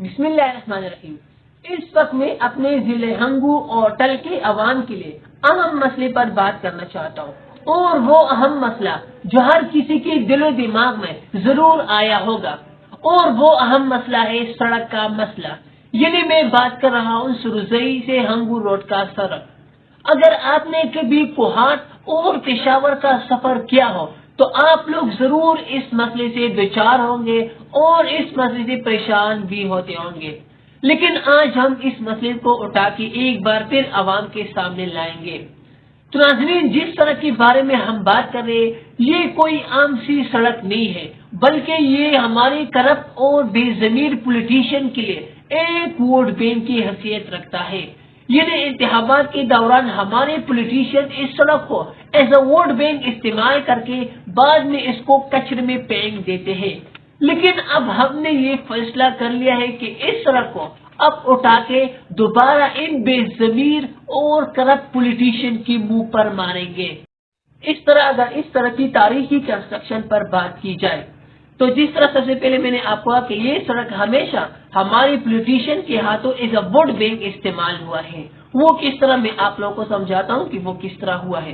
بسم اللہ الرحمن الرحیم۔ اس وقت میں اپنے ضلع ہنگو اور ٹل کے عوام کے لیے اہم مسئلے پر بات کرنا چاہتا ہوں، اور وہ اہم مسئلہ جو ہر کسی کے دل و دماغ میں ضرور آیا ہوگا، اور وہ اہم مسئلہ ہے سڑک کا مسئلہ۔ یعنی میں بات کر رہا ہوں سرزئی سے ہنگو روڈ کا سڑک۔ اگر آپ نے کبھی کوہاٹ اور پشاور کا سفر کیا ہو تو آپ لوگ ضرور اس مسئلے سے دوچار ہوں گے اور اس مسئلے سے پریشان بھی ہوتے ہوں گے، لیکن آج ہم اس مسئلے کو اٹھا کے ایک بار پھر عوام کے سامنے لائیں گے۔ تو ناظرین، جس سڑک کے بارے میں ہم بات کر رہے ہیں یہ کوئی عام سی سڑک نہیں ہے، بلکہ یہ ہمارے کرپٹ اور بے ضمیر پولیٹیشین کے لیے ایک ووٹ بینک کی حیثیت رکھتا ہے۔ یعنی انتخابات کے دوران ہمارے پولیٹیشین اس سڑک کو ایز اے ووٹ بینک استعمال کر کے بعد میں اس کو کچرے میں پھینک دیتے ہیں، لیکن اب ہم نے یہ فیصلہ کر لیا ہے کہ اس سڑک کو اب اٹھا کے دوبارہ ان بے ضمیر اور کرپٹ پولیٹیشین کی منہ پر ماریں گے۔ اس طرح اگر اس طرح کی تاریخی کنسٹرکشن پر بات کی جائے تو جس طرح سب سے پہلے میں نے آپ کو کہا کہ یہ سڑک ہمیشہ ہمارے پولیٹیشین کے ہاتھوں ایز اے ووٹ بینک استعمال ہوا ہے۔ وہ کس طرح، میں آپ لوگوں کو سمجھاتا ہوں کہ وہ کس طرح ہوا ہے۔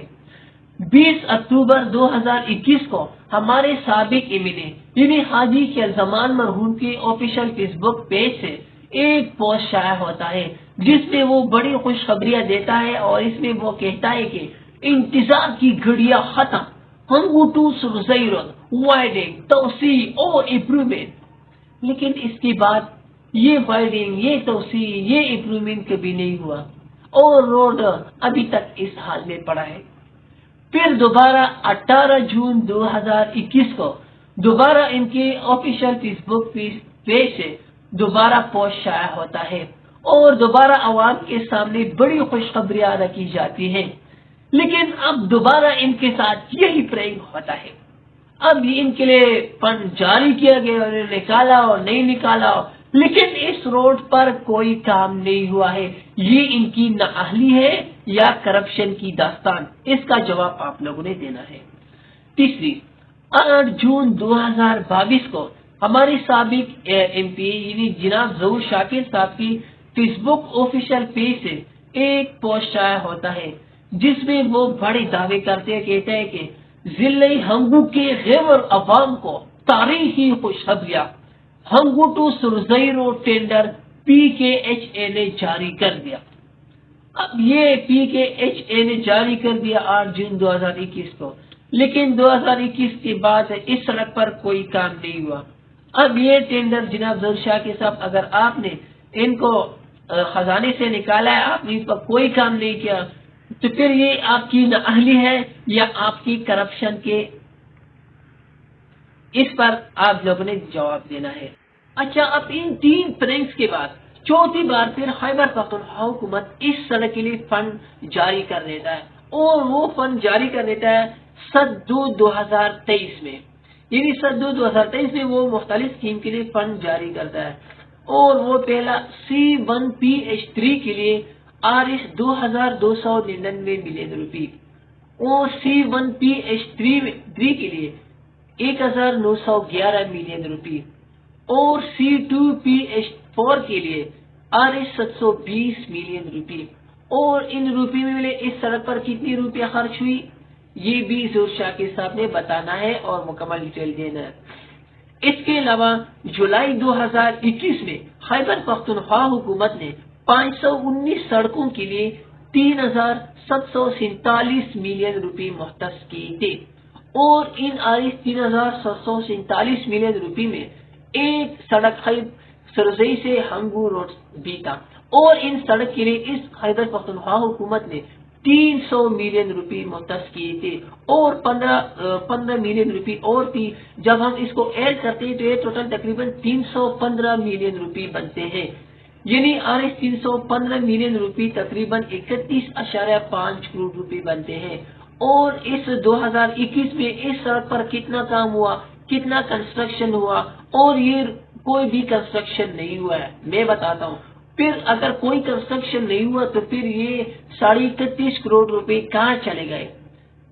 20 اکتوبر 2021 کو ہمارے سابق ایم ایل اے یعنی حاجی خیلزمان مرحوم کے آفیشیل فیس بک پیج سے ایک پوسٹ شائع ہوتا ہے جس میں وہ بڑی خوشخبریاں دیتا ہے، اور اس میں وہ کہتا ہے کہ انتظار کی گھڑیاں ختم، ہنگو ٹو سرزئی روڈ وائڈنگ، توسیع اور امپروومنٹ۔ لیکن اس کے بعد یہ وائڈنگ، یہ توسیع، یہ امپروومنٹ کبھی نہیں ہوا اور روڈ ابھی تک اس حال میں پڑا ہے۔ پھر دوبارہ 18 جون 2021 کو دوبارہ ان کے آفیشیل فیس بک پیج سے دوبارہ پوسٹ شائع ہوتا ہے اور دوبارہ عوام کے سامنے بڑی خوشخبریاں رکھی جاتی ہیں، لیکن اب دوبارہ ان کے ساتھ یہی پرینک ہوتا ہے۔ اب ان کے لیے فنڈ جاری کیا گیا، انہوں نے نکالا اور نہیں نکالا، لیکن اس روڈ پر کوئی کام نہیں ہوا ہے۔ یہ ان کی نااہلی ہے یا کرپشن کی داستان؟ اس کا جواب آپ لوگوں نے دینا ہے۔ تیسری، 8 جون 2022 کو ہمارے سابق ایم پی یعنی جناب ظہور شاکر صاحب کی فیس بک آفیشیل پیج سے ایک پوسٹ شائع ہوتا ہے جس میں وہ بڑے دعوے کرتے ہیں، کہتے ہیں کہ ضلع ہنگو کے غیور عوام کو تاریخی خوشخبریاں، Hangu to Sarozai road tender PKHA نے جاری کر دیا۔ اب یہ PKHA نے جاری کر دیا 8 جون 2021 کو، لیکن 2021 کے بعد اس سڑک پر کوئی کام نہیں ہوا۔ اب یہ ٹینڈر جناب ظہور شاکر صاحب، اگر آپ نے ان کو خزانے سے نکالا ہے، آپ نے اس پر کوئی کام نہیں کیا، تو پھر یہ آپ کی نااہلی ہے یا آپ کی کرپشن کے؟ اس پر آپ لوگوں نے جواب دینا ہے۔ اچھا، اب ان 3 پرینکس کے بعد چوتھی بار پھر خیبر پختونخوا حکومت اس سڑک کے لیے فنڈ جاری کر دیتا ہے، اور وہ فنڈ جاری کر دیتا ہے 7/2/2023 میں، یعنی 7/2/2023 میں وہ مختلف اسکیم کے لیے فنڈ جاری کرتا ہے، اور وہ پہلا C1PH3 کے لیے RS 2299 ملین روپے، اور C1PH3 کے لیے 1911 ملین روپے، اور C2PH4 کے لیے RS 720 ملین روپے۔ اور ان روپے میں ملے اس سڑک پر کتنی روپیہ خرچ ہوئی یہ بھی ظہور شاکر صاحب نے بتانا ہے اور مکمل ڈیٹیل دینا ہے۔ اس کے علاوہ جولائی 2021 میں خیبر پختونخوا حکومت نے 519 سڑکوں کے لیے 3747 ملین روپے مختص کیے تھے، اور ان 3747 ملین روپے میں ایک سڑک سرزئی سے ہنگو روڈ بھی تھا، اور ان سڑک کے لیے اس خیبر پختونخوا حکومت نے 300 ملین روپے مختص کیے تھے، اور 15 ملین روپے اور تھی۔ جب ہم اس کو ایڈ کرتے ہیں تو یہ ٹوٹل تقریباً 315 ملین روپے بنتے ہیں، یعنی RS 315 ملین روپے تقریباً 31.5 کروڑ روپے بنتے ہیں۔ اور اس 2021 میں اس سڑک پر کتنا کام ہوا، کتنا کنسٹرکشن ہوا؟ اور یہ کوئی بھی کنسٹرکشن نہیں ہوا ہے، میں بتاتا ہوں۔ پھر اگر کوئی کنسٹرکشن نہیں ہوا تو پھر یہ 31.5 کروڑ روپے کہاں چلے گئے؟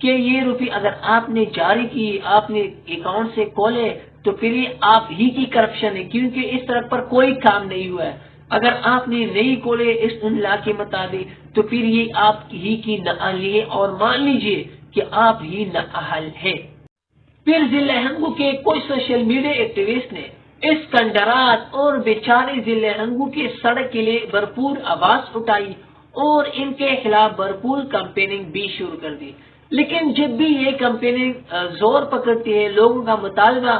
کہ یہ روپے اگر آپ نے جاری کی، آپ نے اکاؤنٹ سے کھولے، تو پھر یہ آپ ہی کی کرپشن ہے، کیونکہ اس سڑک پر کوئی کام نہیں ہوا ہے۔ اگر آپ نے نہیں کھولے اس لا کے مطابق تو پھر یہ آپ ہی کی نااہلی ہے، اور مان لیجئے کہ آپ ہی نااہل ہے۔ پھر ضلع ہنگو کے کچھ سوشل میڈیا ایکٹیوسٹ نے اس کنڈرات اور بیچارے ضلع ہنگو کے سڑک کے لیے بھرپور آواز اٹھائی اور ان کے خلاف بھرپور کمپیننگ بھی شروع کر دی۔ لیکن جب بھی یہ کمپیننگ زور پکڑتی ہے، لوگوں کا مطالبہ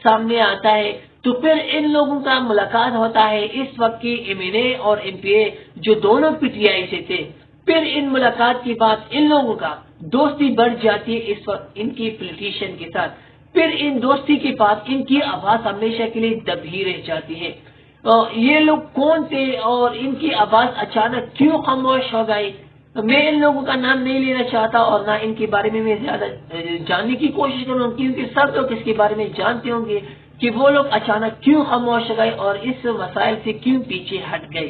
سامنے آتا ہے، تو پھر ان لوگوں کا ملاقات ہوتا ہے اس وقت کی ایم این اے اور ایم پی اے جو دونوں پی ٹی آئی سے تھے۔ پھر ان ملاقات کے بعد ان لوگوں کا دوستی بڑھ جاتی ہے اس وقت ان کی پولیٹیشین کے ساتھ۔ پھر ان دوستی کے بعد ان کی آواز ہمیشہ کے لیے دب ہی رہ جاتی ہے۔ یہ لوگ کون تھے اور ان کی آواز اچانک کیوں خاموش ہو گئی؟ میں ان لوگوں کا نام نہیں لینا چاہتا اور نہ ان کے بارے میں زیادہ جاننے کی کوشش کروں، کیونکہ سب لوگ اس کے بارے میں جانتے ہوں گے کہ وہ لوگ اچانک کیوں خاموش ہو گئے اور اس مسائل سے کیوں پیچھے ہٹ گئے۔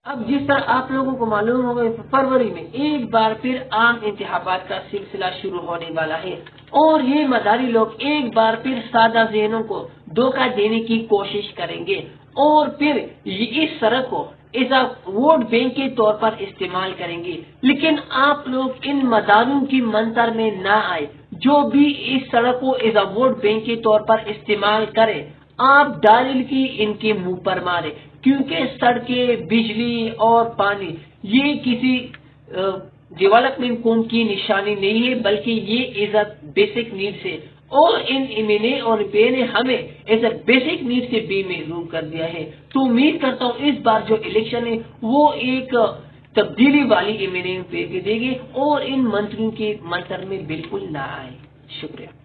اب جس طرح آپ لوگوں کو معلوم ہوگا فروری میں ایک بار پھر عام انتخابات کا سلسلہ شروع ہونے والا ہے، اور یہ مداری لوگ ایک بار پھر سادہ ذہنوں کو دھوکہ دینے کی کوشش کریں گے، اور پھر اس سڑک کو ایز اے ووٹ بینک کے طور پر استعمال کریں گے۔ لیکن آپ لوگ ان مداروں کی منتر میں نہ آئے، جو بھی اس سڑک کو ایز اے ووٹ بینک کے طور پر استعمال کرے، آپ ڈالل کی ان کے منہ پر مارے، کیونکہ سڑکیں، بجلی اور پانی یہ کسی ڈیولپمنٹ قوم کی نشانی نہیں ہے، بلکہ یہ ایز اے بیسک نیڈس ہے، اور ان ایم این اے اور پی نے ہمیں ایز اے بیسک نیڈ سے بھی محروم کر دیا ہے۔ تو امید کرتا ہوں اس بار جو الیکشن ہے وہ ایک تبدیلی والی ایم این اے پہ دے گی اور ان منتریوں کے منتر میں بالکل نہ آئے۔ شکریہ۔